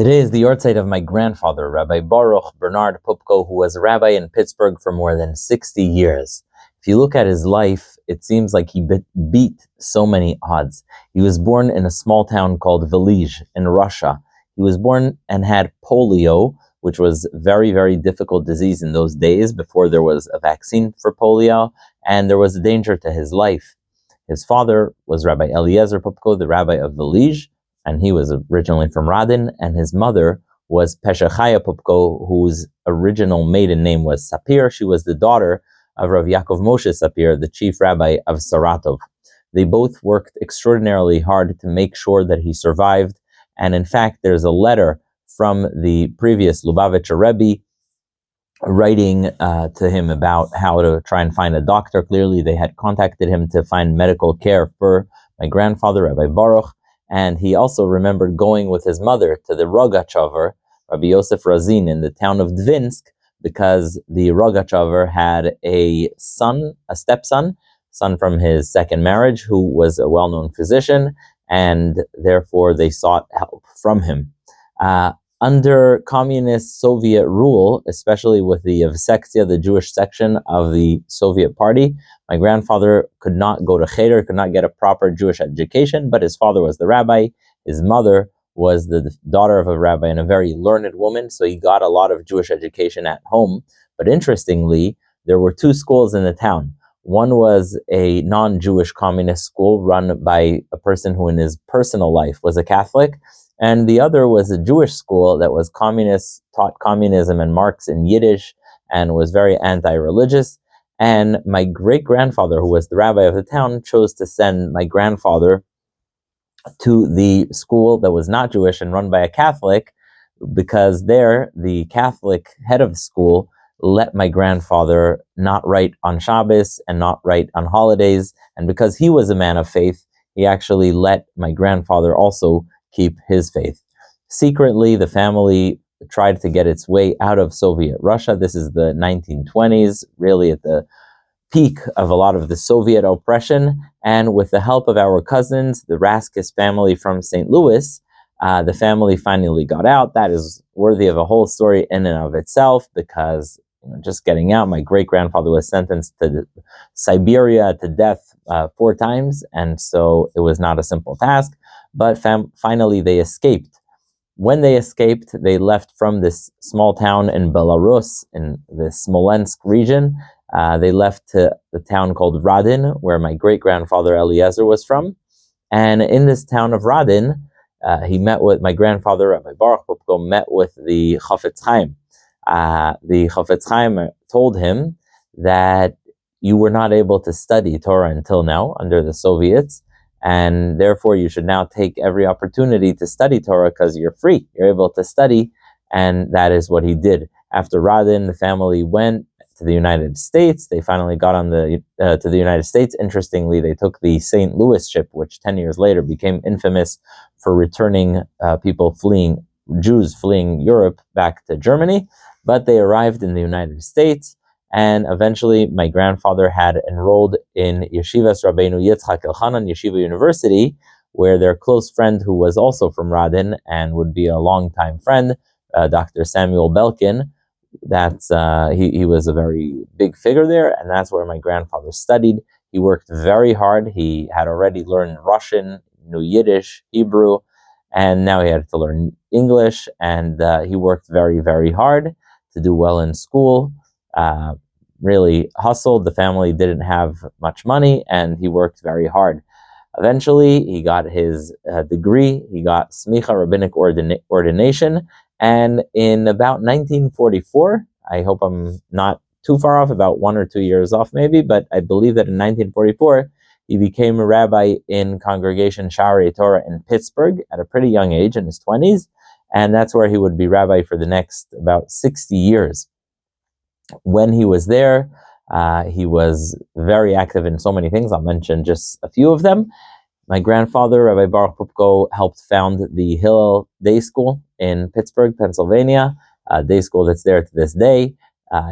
Today is the yahrzeit of my grandfather, Rabbi Baruch Bernard Poupko, who was a rabbi in Pittsburgh for more than 60 years. If you look at his life, it seems like he beat so many odds. He was born in a small town called Velizh in Russia. He was born and had polio, which was very, very difficult disease in those days before there was a vaccine for polio, and there was a danger to his life. His father was Rabbi Eliezer Poupko, the rabbi of Velizh, and he was originally from Radin, and his mother was Peshachaya Poupko, whose original maiden name was Sapir. She was the daughter of Rav Yaakov Moshe Sapir, the chief rabbi of Saratov. They both worked extraordinarily hard to make sure that he survived, and in fact, there's a letter from the previous Lubavitcher Rebbe writing to him about how to try and find a doctor. Clearly, they had contacted him to find medical care for my grandfather, Rabbi Baruch. And he also remembered going with his mother to the Rogachover, Rabbi Yosef Razin, in the town of Dvinsk, because the Rogachover had a stepson from his second marriage, who was a well-known physician, and therefore they sought help from him. Under communist Soviet rule, especially with the Yevsektia, the Jewish section of the Soviet Party, my grandfather could not go to cheder, could not get a proper Jewish education, but his father was the rabbi. His mother was the daughter of a rabbi and a very learned woman, so he got a lot of Jewish education at home. But interestingly, there were two schools in the town. One was a non-Jewish communist school run by a person who in his personal life was a Catholic, and the other was a Jewish school that was communist, taught communism and Marx in Yiddish, and was very anti-religious. And my great-grandfather, who was the rabbi of the town, chose to send my grandfather to the school that was not Jewish and run by a Catholic, because there, the Catholic head of the school let my grandfather not write on Shabbos and not write on holidays. And because he was a man of faith, he actually let my grandfather also keep his faith. Secretly, the family tried to get its way out of Soviet Russia. This is the 1920s, really at the peak of a lot of the Soviet oppression. And with the help of our cousins, the Raskis family from St. Louis, the family finally got out. That is worthy of a whole story in and of itself, because just getting out, my great-grandfather was sentenced to Siberia to death 4 times, and so it was not a simple task. But finally, they escaped. When they escaped, they left from this small town in Belarus, in the Smolensk region. They left to the town called Radin, where my great-grandfather Eliezer was from. And in this town of Radin, he met with my grandfather, Rabbi Baruch Poupko, met with the Chafetz Chaim. The Chafetz Chaim told him that you were not able to study Torah until now under the Soviets, and therefore you should now take every opportunity to study Torah because you're free, you're able to study, and that is what he did. After Radin, the family went to the United States. They finally got on to the United States. Interestingly, they took the St. Louis ship, which 10 years later became infamous for returning Jews fleeing Europe back to Germany, but they arrived in the United States. And eventually, my grandfather had enrolled in Yeshivas Rabbeinu Yitzchak Elchanan Yeshiva University, where their close friend, who was also from Radin and would be a longtime friend, Dr. Samuel Belkin, he was a very big figure there, and that's where my grandfather studied. He worked very hard. He had already learned Russian, knew Yiddish, Hebrew, and now he had to learn English, and he worked very, very hard to do well in school. Really hustled. The family didn't have much money, and he worked very hard. Eventually, he got his degree. He got smicha, rabbinic ordination, and in about 1944, I hope I'm not too far off, about 1 or 2 years off maybe, but I believe that in 1944, he became a rabbi in Congregation Sha'arei Torah in Pittsburgh at a pretty young age, in his 20s, and that's where he would be rabbi for the next about 60 years. When he was there, he was very active in so many things. I'll mention just a few of them. My grandfather, Rabbi Baruch Poupko, helped found the Hillel Day School in Pittsburgh, Pennsylvania, a day school that's there to this day.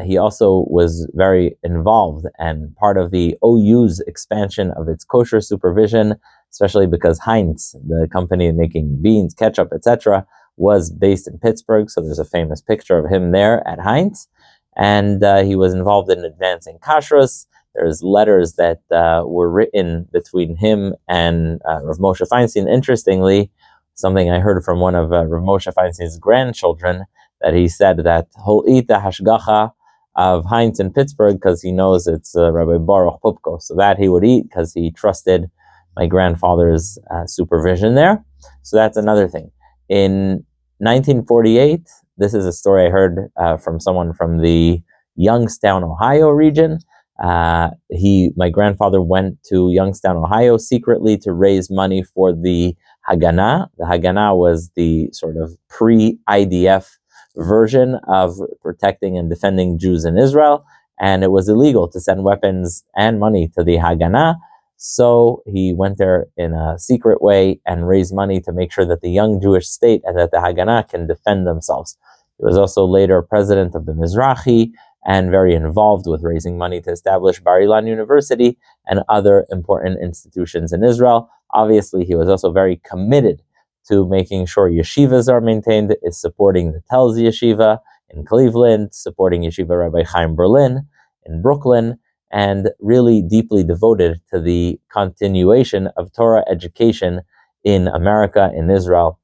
He also was very involved and part of the OU's expansion of its kosher supervision, especially because Heinz, the company making beans, ketchup, etc., was based in Pittsburgh, so there's a famous picture of him there at Heinz, and he was involved in advancing kashrus. There's letters that were written between him and Rav Moshe Feinstein. Interestingly, something I heard from one of Rav Moshe Feinstein's grandchildren, that he said that he'll eat the hashgacha of Heinz in Pittsburgh because he knows it's Rabbi Baruch Poupko, so that he would eat because he trusted my grandfather's supervision there. So that's another thing. In 1948, this is a story I heard from someone from the Youngstown, Ohio region. My grandfather went to Youngstown, Ohio secretly to raise money for the Haganah. The Haganah was the sort of pre-IDF version of protecting and defending Jews in Israel, and it was illegal to send weapons and money to the Haganah. So he went there in a secret way and raised money to make sure that the young Jewish state and that the Haganah can defend themselves. He was also later president of the Mizrahi and very involved with raising money to establish Bar Ilan University and other important institutions in Israel. Obviously, he was also very committed to making sure yeshivas are maintained, is supporting the Telz Yeshiva in Cleveland, supporting Yeshiva Rabbi Chaim Berlin in Brooklyn, and really deeply devoted to the continuation of Torah education in America, in Israel,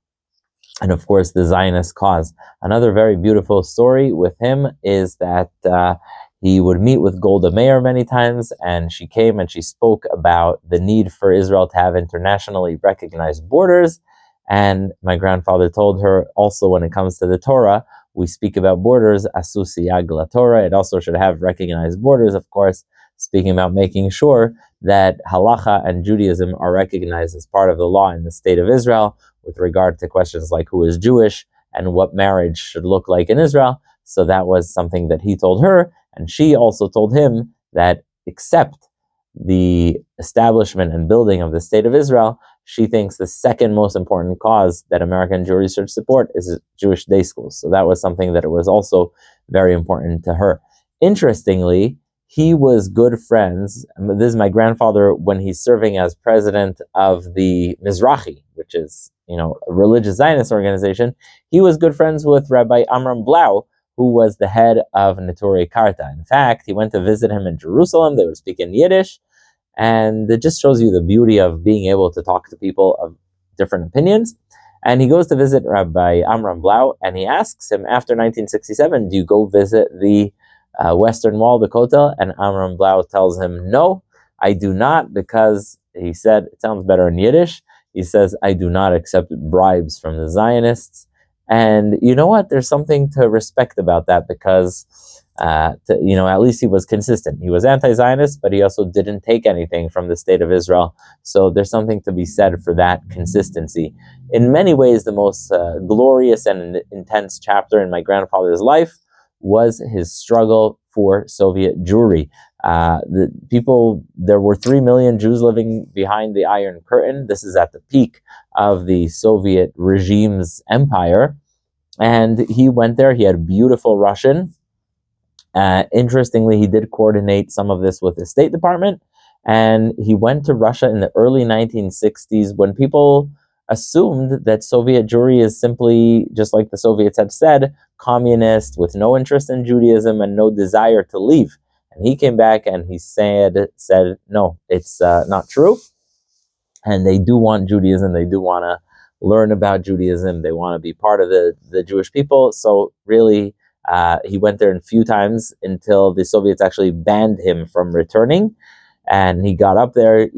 and of course the Zionist cause. Another very beautiful story with him is that he would meet with Golda Meir many times, and she came and she spoke about the need for Israel to have internationally recognized borders. And my grandfather told her, also when it comes to the Torah, we speak about borders, asu siyag la Torah. It also should have recognized borders, of course, speaking about making sure that halacha and Judaism are recognized as part of the law in the state of Israel with regard to questions like who is Jewish and what marriage should look like in Israel. So that was something that he told her, and she also told him that except the establishment and building of the state of Israel, she thinks the second most important cause that American Jewry should support is Jewish day schools. So that was something that it was also very important to her. Interestingly, he was good friends. This is my grandfather when he's serving as president of the Mizrahi, which is, a religious Zionist organization. He was good friends with Rabbi Amram Blau, who was the head of Neturei Karta. In fact, he went to visit him in Jerusalem. They were speaking Yiddish. And it just shows you the beauty of being able to talk to people of different opinions. And he goes to visit Rabbi Amram Blau, and he asks him after 1967, do you go visit the Western Wall, the Kotel? And Amram Blau tells him, no, I do not, because he said, it sounds better in Yiddish, he says, I do not accept bribes from the Zionists. And you know what? There's something to respect about that, because at least he was consistent. He was anti-Zionist, but he also didn't take anything from the state of Israel. So there's something to be said for that consistency. In many ways, the most glorious and intense chapter in my grandfather's life was his struggle for Soviet Jewry. There were 3 million Jews living behind the Iron Curtain. This is at the peak of the Soviet regime's empire. And he went there. He had beautiful Russian. Interestingly, he did coordinate some of this with the State Department, and he went to Russia in the early 1960s when people assumed that Soviet Jewry is simply, just like the Soviets had said, communist with no interest in Judaism and no desire to leave. And he came back and he said no, it's not true. And they do want Judaism. They do want to learn about Judaism. They want to be part of the Jewish people. So really, he went there a few times until the Soviets actually banned him from returning. And he got up there.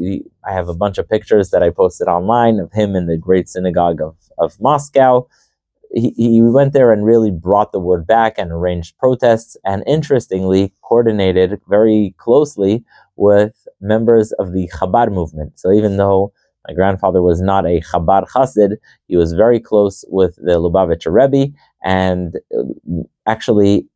I have a bunch of pictures that I posted online of him in the Great Synagogue of Moscow. He went there and really brought the word back and arranged protests, and interestingly coordinated very closely with members of the Chabad movement. So even though my grandfather was not a Chabad Chassid, he was very close with the Lubavitcher Rebbe, and actually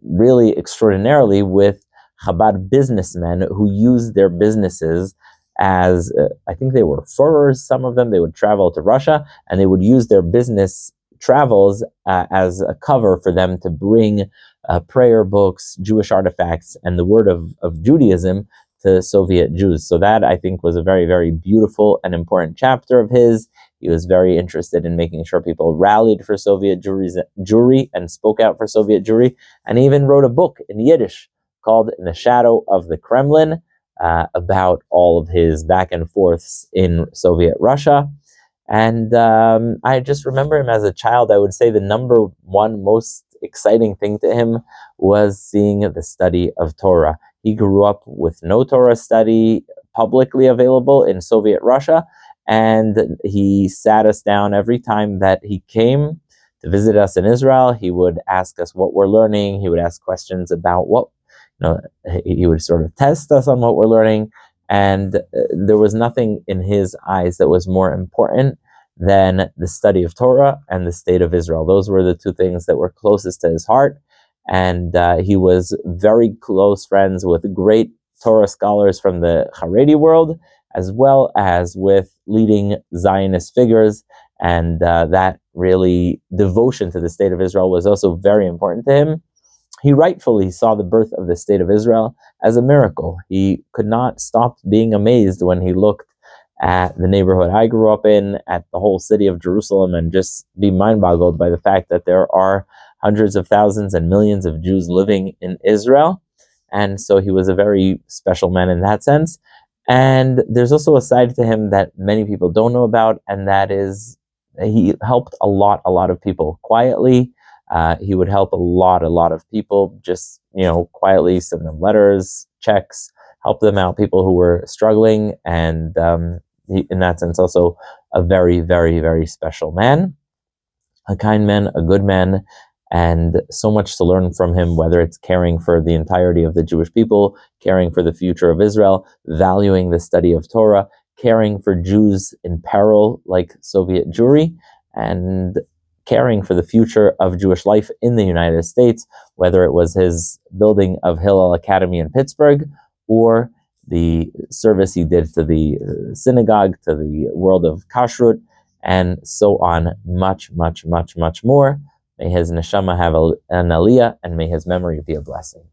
really extraordinarily with Chabad businessmen who used their businesses as, I think they were furrowers, some of them. They would travel to Russia, and they would use their business travels as a cover for them to bring prayer books, Jewish artifacts, and the word of Judaism to Soviet Jews. So that, I think, was a very, very beautiful and important chapter of his. He was very interested in making sure people rallied for Soviet Jewry and spoke out for Soviet Jewry, and he even wrote a book in Yiddish called In the Shadow of the Kremlin, about all of his back and forths in Soviet Russia. And I just remember him as a child. I would say the number one most exciting thing to him was seeing the study of Torah. He grew up with no Torah study publicly available in Soviet Russia, and he sat us down every time that he came to visit us in Israel. He would ask us what we're learning. He would ask questions about what, he would sort of test us on what we're learning. And there was nothing in his eyes that was more important than the study of Torah and the state of Israel. Those were the two things that were closest to his heart. And he was very close friends with great Torah scholars from the Haredi world, as well as with leading Zionist figures. And that really devotion to the state of Israel was also very important to him. He rightfully saw the birth of the state of Israel as a miracle. He could not stop being amazed when he looked at the neighborhood I grew up in, at the whole city of Jerusalem, and just be mind-boggled by the fact that there are hundreds of thousands and millions of Jews living in Israel. And so he was a very special man in that sense. And there's also a side to him that many people don't know about, and that is he helped a lot of people quietly. He would help a lot of people, just, quietly send them letters, checks, help them out, people who were struggling. And he, in that sense, also a very, very, very special man, a kind man, a good man, and so much to learn from him, whether it's caring for the entirety of the Jewish people, caring for the future of Israel, valuing the study of Torah, caring for Jews in peril like Soviet Jewry, and caring for the future of Jewish life in the United States, whether it was his building of Hillel Academy in Pittsburgh or the service he did to the synagogue, to the world of kashrut, and so on, much, much, much, much more. May his neshama have an aliyah, and may his memory be a blessing.